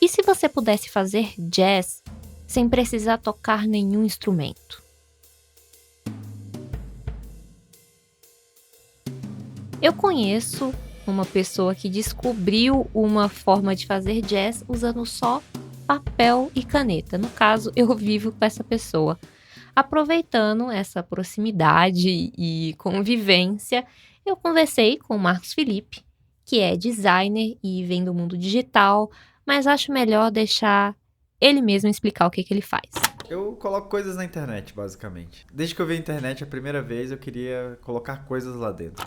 E se você pudesse fazer jazz sem precisar tocar nenhum instrumento? Eu conheço uma pessoa que descobriu uma forma de fazer jazz usando só papel e caneta. No caso, eu vivo com essa pessoa. Aproveitando essa proximidade e convivência, eu conversei com o Marcos Felipe, que é designer e vem do mundo digital, mas acho melhor deixar ele mesmo explicar o que ele faz. Eu coloco coisas na internet, basicamente. Desde que eu vi a internet a primeira vez, eu queria colocar coisas lá dentro.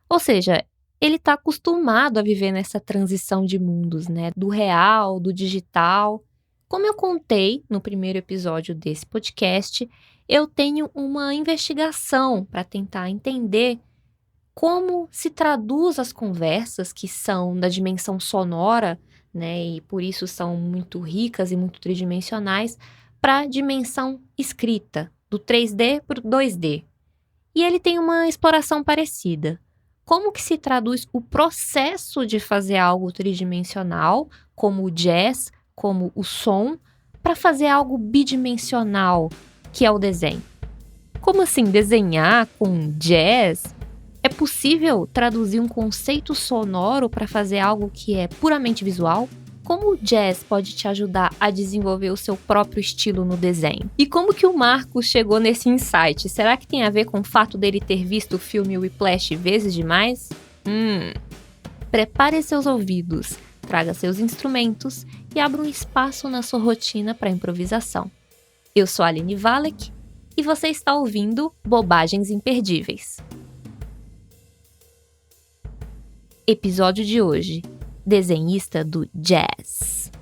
Ou seja, ele está acostumado a viver nessa transição de mundos, né? Do real, do digital. Como eu contei no primeiro episódio desse podcast, eu tenho uma investigação para tentar entender como se traduz as conversas que são da dimensão sonora, né? E por isso são muito ricas e muito tridimensionais, para a dimensão escrita, do 3D para o 2D. E ele tem uma exploração parecida. Como que se traduz o processo de fazer algo tridimensional, como o jazz, como o som, para fazer algo bidimensional, que é o desenho? Como assim desenhar com jazz? É possível traduzir um conceito sonoro para fazer algo que é puramente visual? Como o jazz pode te ajudar a desenvolver o seu próprio estilo no desenho? E como que o Marcos chegou nesse insight? Será que tem a ver com o fato dele ter visto o filme Whiplash vezes demais? Prepare seus ouvidos, traga seus instrumentos e abra um espaço na sua rotina para improvisação. Eu sou a Aline Valek e você está ouvindo Bobagens Imperdíveis. Episódio de hoje: desenhista do jazz.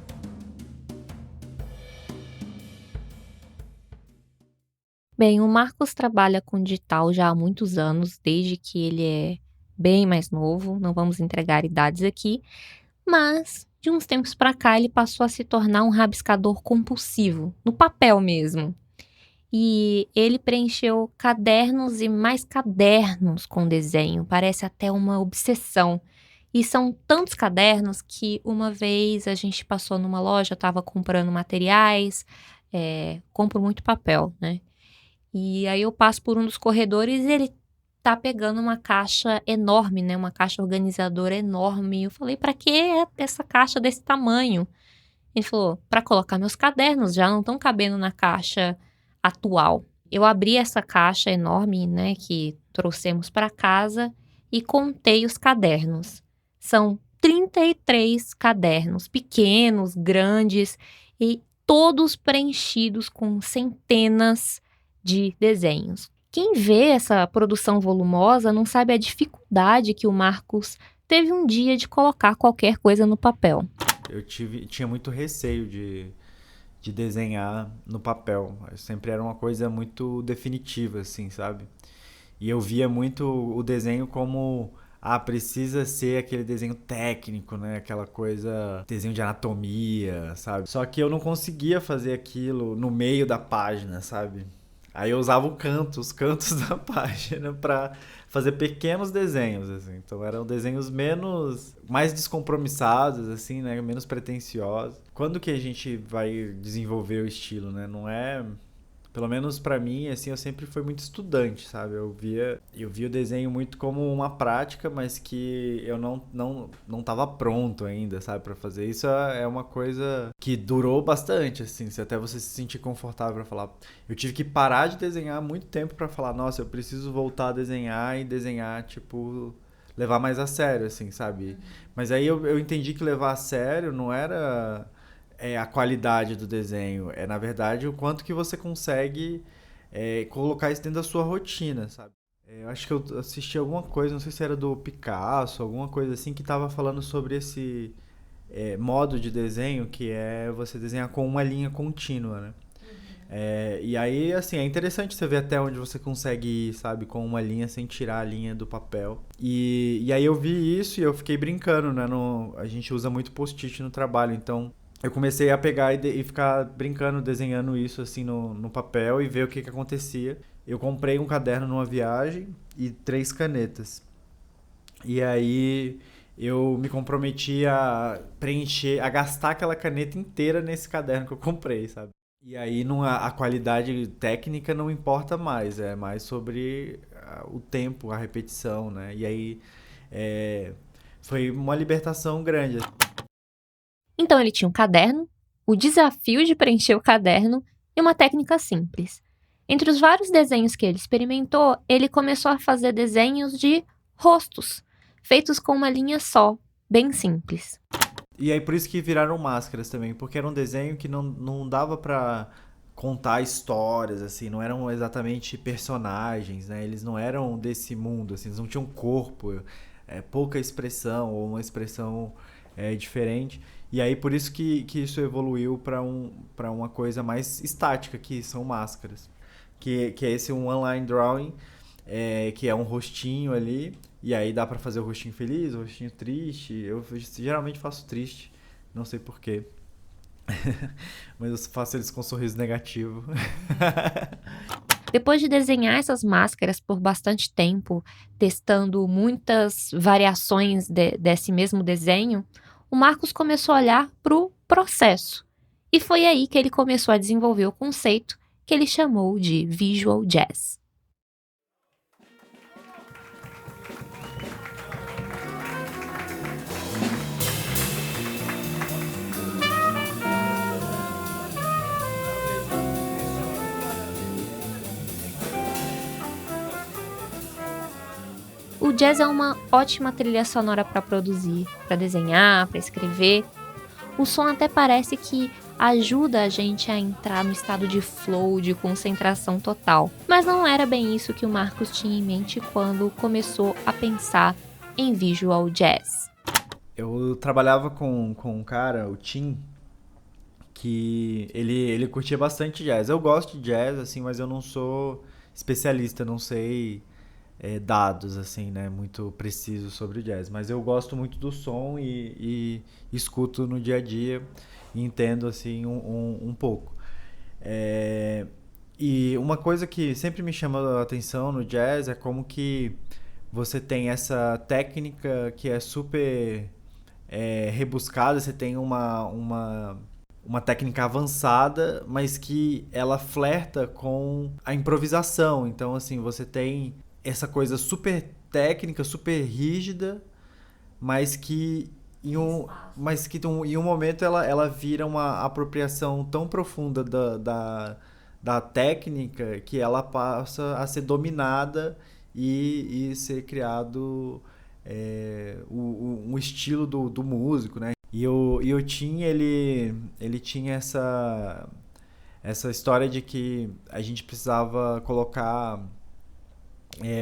Bem, o Marcos trabalha com digital já há muitos anos, desde que ele é bem mais novo, não vamos entregar idades aqui, mas de uns tempos para cá ele passou a se tornar um rabiscador compulsivo, no papel mesmo. E ele preencheu cadernos e mais cadernos com desenho, parece até uma obsessão. E são tantos cadernos que uma vez a gente passou numa loja, eu estava comprando materiais, compro muito papel, né? E aí eu passo por um dos corredores e ele tá pegando uma caixa enorme, né? Uma caixa organizadora enorme. Eu falei, pra que essa caixa desse tamanho? Ele falou, pra colocar meus cadernos, já não estão cabendo na caixa atual. Eu abri essa caixa enorme, né, que trouxemos para casa e contei os cadernos. São 33 cadernos, pequenos, grandes e todos preenchidos com centenas de desenhos. Quem vê essa produção volumosa não sabe a dificuldade que o Marcos teve um dia de colocar qualquer coisa no papel. Eu tinha muito receio de desenhar no papel. Sempre era uma coisa muito definitiva, assim, sabe? E eu via muito o desenho como... precisa ser aquele desenho técnico, né? Aquela coisa, desenho de anatomia, sabe? Só que eu não conseguia fazer aquilo no meio da página, sabe? Aí eu usava os cantos da página pra fazer pequenos desenhos, assim. Então eram desenhos mais descompromissados, assim, né? Menos pretensiosos. Quando que a gente vai desenvolver o estilo, né? Não é... Pelo menos pra mim, assim, eu sempre fui muito estudante, sabe? Eu via o desenho muito como uma prática, mas que eu não tava pronto ainda, sabe? Pra fazer. Isso é uma coisa que durou bastante, assim, até você se sentir confortável pra falar. Eu tive que parar de desenhar há muito tempo pra falar, nossa, eu preciso voltar a desenhar e desenhar, tipo... levar mais a sério, assim, sabe? Mas aí eu entendi que levar a sério não era... a qualidade do desenho. É, na verdade, o quanto que você consegue colocar isso dentro da sua rotina, sabe? Eu acho que eu assisti alguma coisa, não sei se era do Picasso, alguma coisa assim, que tava falando sobre esse modo de desenho, que é você desenhar com uma linha contínua, né? E aí, assim, é interessante você ver até onde você consegue ir, sabe? Com uma linha sem tirar a linha do papel. E aí eu vi isso e eu fiquei brincando, né? A gente usa muito post-it no trabalho, então... eu comecei a pegar e ficar brincando, desenhando isso assim no papel e ver o que acontecia. Eu comprei um caderno numa viagem e 3 canetas. E aí eu me comprometi a preencher, a gastar aquela caneta inteira nesse caderno que eu comprei, sabe? E aí a qualidade técnica não importa mais, é mais sobre o tempo, a repetição, né? E aí é, foi uma libertação grande. Então ele tinha um caderno, o desafio de preencher o caderno e uma técnica simples. Entre os vários desenhos que ele experimentou, ele começou a fazer desenhos de rostos, feitos com uma linha só, bem simples. E aí por isso que viraram máscaras também, porque era um desenho que não dava pra contar histórias, assim, não eram exatamente personagens, né? Eles não eram desse mundo, assim, eles não tinham corpo, pouca expressão, ou uma expressão diferente. E aí por isso que isso evoluiu para uma coisa mais estática, que são máscaras. Que é esse um online drawing, que é um rostinho ali, e aí dá pra fazer o rostinho feliz, o rostinho triste. Eu geralmente faço triste, não sei porquê. Mas eu faço eles com um sorriso negativo. Depois de desenhar essas máscaras por bastante tempo, testando muitas variações desse mesmo desenho, o Marcos começou a olhar para o processo. E foi aí que ele começou a desenvolver o conceito que ele chamou de Visual Jazz. O jazz é uma ótima trilha sonora para produzir, para desenhar, para escrever. O som até parece que ajuda a gente a entrar no estado de flow, de concentração total. Mas não era bem isso que o Marcos tinha em mente quando começou a pensar em visual jazz. Eu trabalhava com um cara, o Tim, que ele curtia bastante jazz. Eu gosto de jazz, assim, mas eu não sou especialista, não sei dados, assim, né, muito precisos sobre o jazz. Mas eu gosto muito do som e escuto no dia a dia e entendo, assim, um pouco. É, e uma coisa que sempre me chama a atenção no jazz é como que você tem essa técnica que é super rebuscada, você tem uma técnica avançada, mas que ela flerta com a improvisação. Então, assim, você tem essa coisa super técnica, super rígida, mas que em um momento ela vira uma apropriação tão profunda da técnica que ela passa a ser dominada e ser criado um estilo do músico, né? E o Tim, ele tinha essa história de que a gente precisava colocar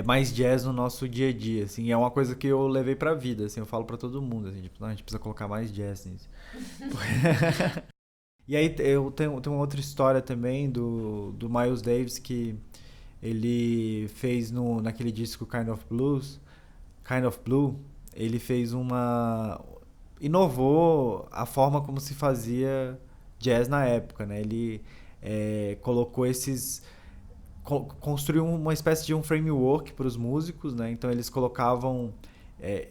mais jazz no nosso dia a dia, assim, é uma coisa que eu levei pra vida, assim, eu falo pra todo mundo, assim, tipo, não, a gente precisa colocar mais jazz nisso. E aí tenho uma outra história também do Miles Davis que ele fez naquele disco Kind of Blue, ele fez inovou a forma como se fazia jazz na época, né? Ele colocou construiu uma espécie de um framework para os músicos, né? Então eles colocavam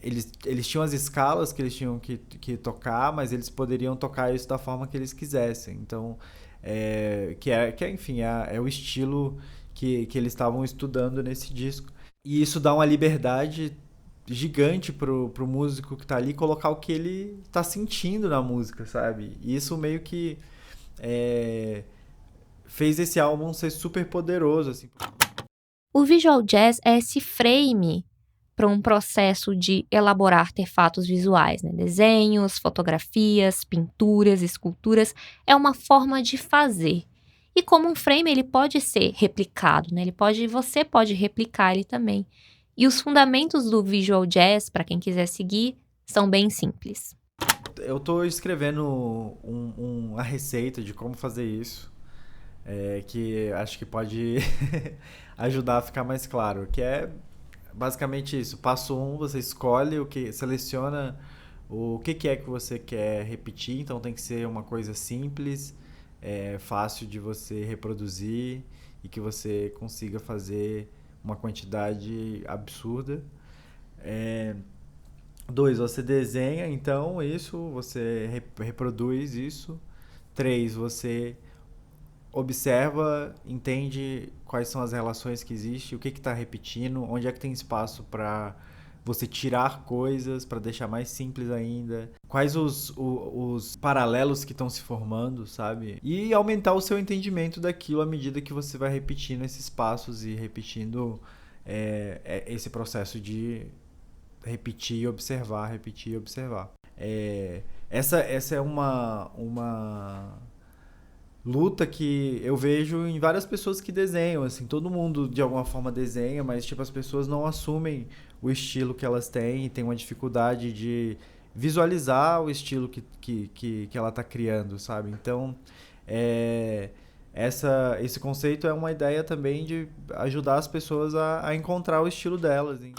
eles tinham as escalas que eles tinham que tocar, mas eles poderiam tocar isso da forma que eles quisessem. Então, enfim, é o estilo que eles estavam estudando nesse disco. E isso dá uma liberdade gigante pro músico que tá ali colocar o que ele tá sentindo na música, sabe? E isso meio que é, fez esse álbum ser super poderoso, assim. O visual jazz é esse frame para um processo de elaborar artefatos visuais, né? Desenhos, fotografias, pinturas, esculturas, é uma forma de fazer. E como um frame, ele pode ser replicado, né? Você pode replicar ele também. E os fundamentos do visual jazz, para quem quiser seguir, são bem simples. Eu tô escrevendo a receita de como fazer isso, que acho que pode ajudar a ficar mais claro, que é basicamente isso. Passo um, você escolhe seleciona o que é que você quer repetir, então tem que ser uma coisa simples, fácil de você reproduzir e que você consiga fazer uma quantidade absurda. 2, você desenha, então, isso, você reproduz isso. 3, você observa, entende quais são as relações que existem, o que está repetindo, onde é que tem espaço para você tirar coisas, para deixar mais simples ainda, quais os paralelos que estão se formando, sabe? E aumentar o seu entendimento daquilo à medida que você vai repetindo esses passos e repetindo esse processo de repetir e observar, repetir e observar. Essa é uma luta que eu vejo em várias pessoas que desenham, assim, todo mundo de alguma forma desenha, mas tipo as pessoas não assumem o estilo que elas têm e tem uma dificuldade de visualizar o estilo que ela está criando, sabe? Então, é, esse conceito é uma ideia também de ajudar as pessoas a encontrar o estilo delas. Hein?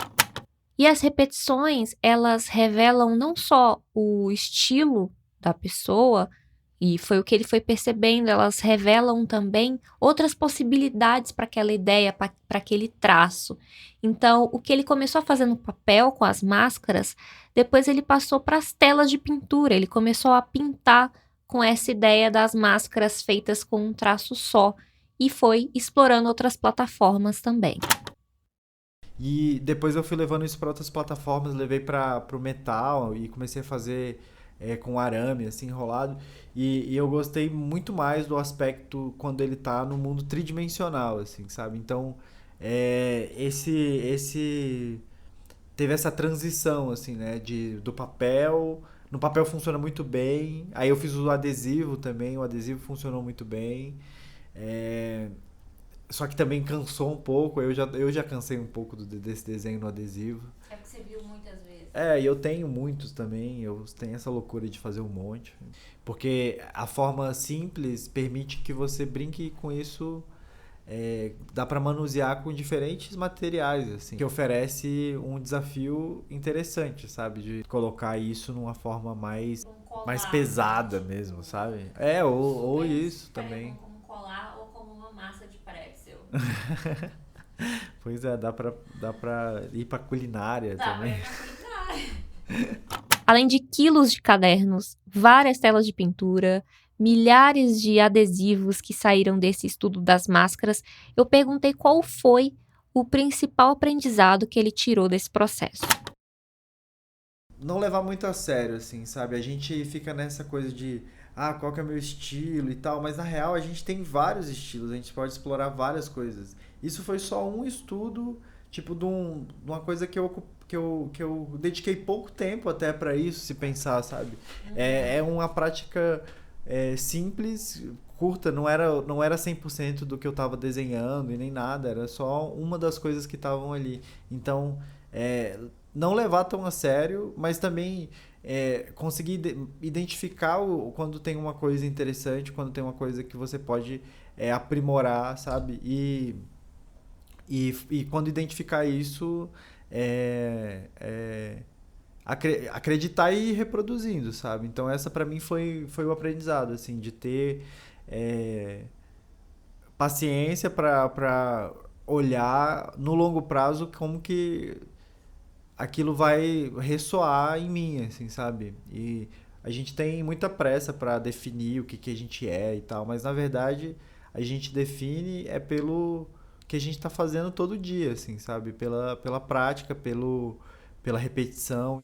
E as repetições, elas revelam não só o estilo da pessoa, e foi o que ele foi percebendo, elas revelam também outras possibilidades para aquela ideia, para aquele traço. Então, o que ele começou a fazer no papel com as máscaras, depois ele passou para as telas de pintura, ele começou a pintar com essa ideia das máscaras feitas com um traço só, e foi explorando outras plataformas também. E depois eu fui levando isso para outras plataformas, levei para o metal e comecei a fazer com arame, assim, enrolado. E eu gostei muito mais do aspecto quando ele tá no mundo tridimensional, assim, sabe? Então, esse teve essa transição, assim, né? Do papel. No papel funciona muito bem. Aí eu fiz o adesivo também, o adesivo funcionou muito bem. É, Só que também cansou um pouco, eu já cansei um pouco desse desenho no adesivo. É porque você viu muitas vezes. E eu tenho muitos também, eu tenho essa loucura de fazer um monte. Porque a forma simples permite que você brinque com isso, dá para manusear com diferentes materiais, assim, que oferece um desafio interessante, sabe? De colocar isso numa forma mais pesada mesmo, sabe? Ou isso também. Como colar ou como uma massa de pretzel. Pois é, dá pra ir pra culinária também. Além de quilos de cadernos, várias telas de pintura, milhares de adesivos que saíram desse estudo das máscaras, eu perguntei qual foi o principal aprendizado que ele tirou desse processo. Não levar muito a sério, assim, sabe? A gente fica nessa coisa de, qual que é o meu estilo e tal, mas na real a gente tem vários estilos, a gente pode explorar várias coisas. Isso foi só um estudo, tipo, de uma coisa que eu dediquei pouco tempo até pra isso, se pensar, sabe? É uma prática simples, curta, não era 100% do que eu tava desenhando e nem nada, era só uma das coisas que estavam ali. Então, não levar tão a sério, mas também conseguir identificar quando tem uma coisa interessante, quando tem uma coisa que você pode aprimorar, sabe? E quando identificar isso, acreditar e ir reproduzindo, sabe? Então essa para mim foi o aprendizado, assim, de ter paciência para olhar no longo prazo como que aquilo vai ressoar em mim, assim, sabe? E a gente tem muita pressa para definir o que a gente é e tal, mas na verdade a gente define pelo que a gente está fazendo todo dia, assim, sabe? Pela prática, pela repetição.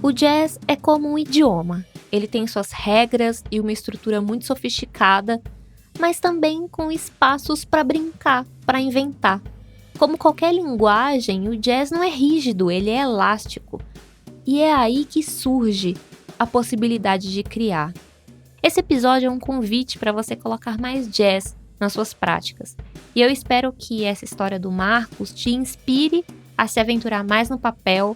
O jazz é como um idioma. Ele tem suas regras e uma estrutura muito sofisticada, mas também com espaços para brincar, para inventar. Como qualquer linguagem, o jazz não é rígido, ele é elástico. E é aí que surge a possibilidade de criar. Esse episódio é um convite para você colocar mais jazz nas suas práticas. E eu espero que essa história do Marcos te inspire a se aventurar mais no papel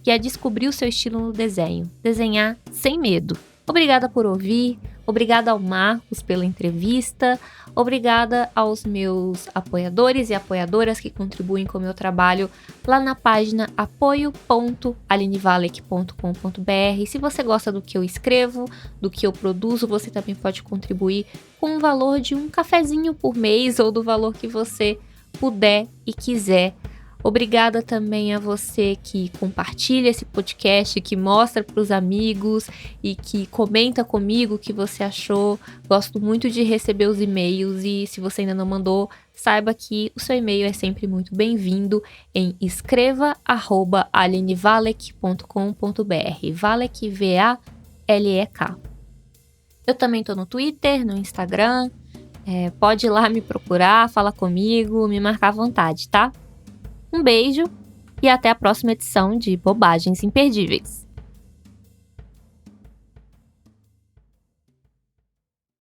e a descobrir o seu estilo no desenho. Desenhar sem medo. Obrigada por ouvir, Obrigada ao Marcos pela entrevista. Obrigada aos meus apoiadores e apoiadoras que contribuem com o meu trabalho lá na página apoio.alinevalek.com.br. Se você gosta do que eu escrevo, do que eu produzo, você também pode contribuir com o valor de um cafezinho por mês ou do valor que você puder e quiser. Obrigada também a você que compartilha esse podcast, que mostra para os amigos e que comenta comigo o que você achou. Gosto muito de receber os e-mails e se você ainda não mandou, saiba que o seu e-mail é sempre muito bem-vindo em escreva@alinevalek.com.br. Valek, V-A-L-E-K. Eu também tô no Twitter, no Instagram. Pode ir lá me procurar, falar comigo, me marcar à vontade, tá? Um beijo e até a próxima edição de Bobagens Imperdíveis.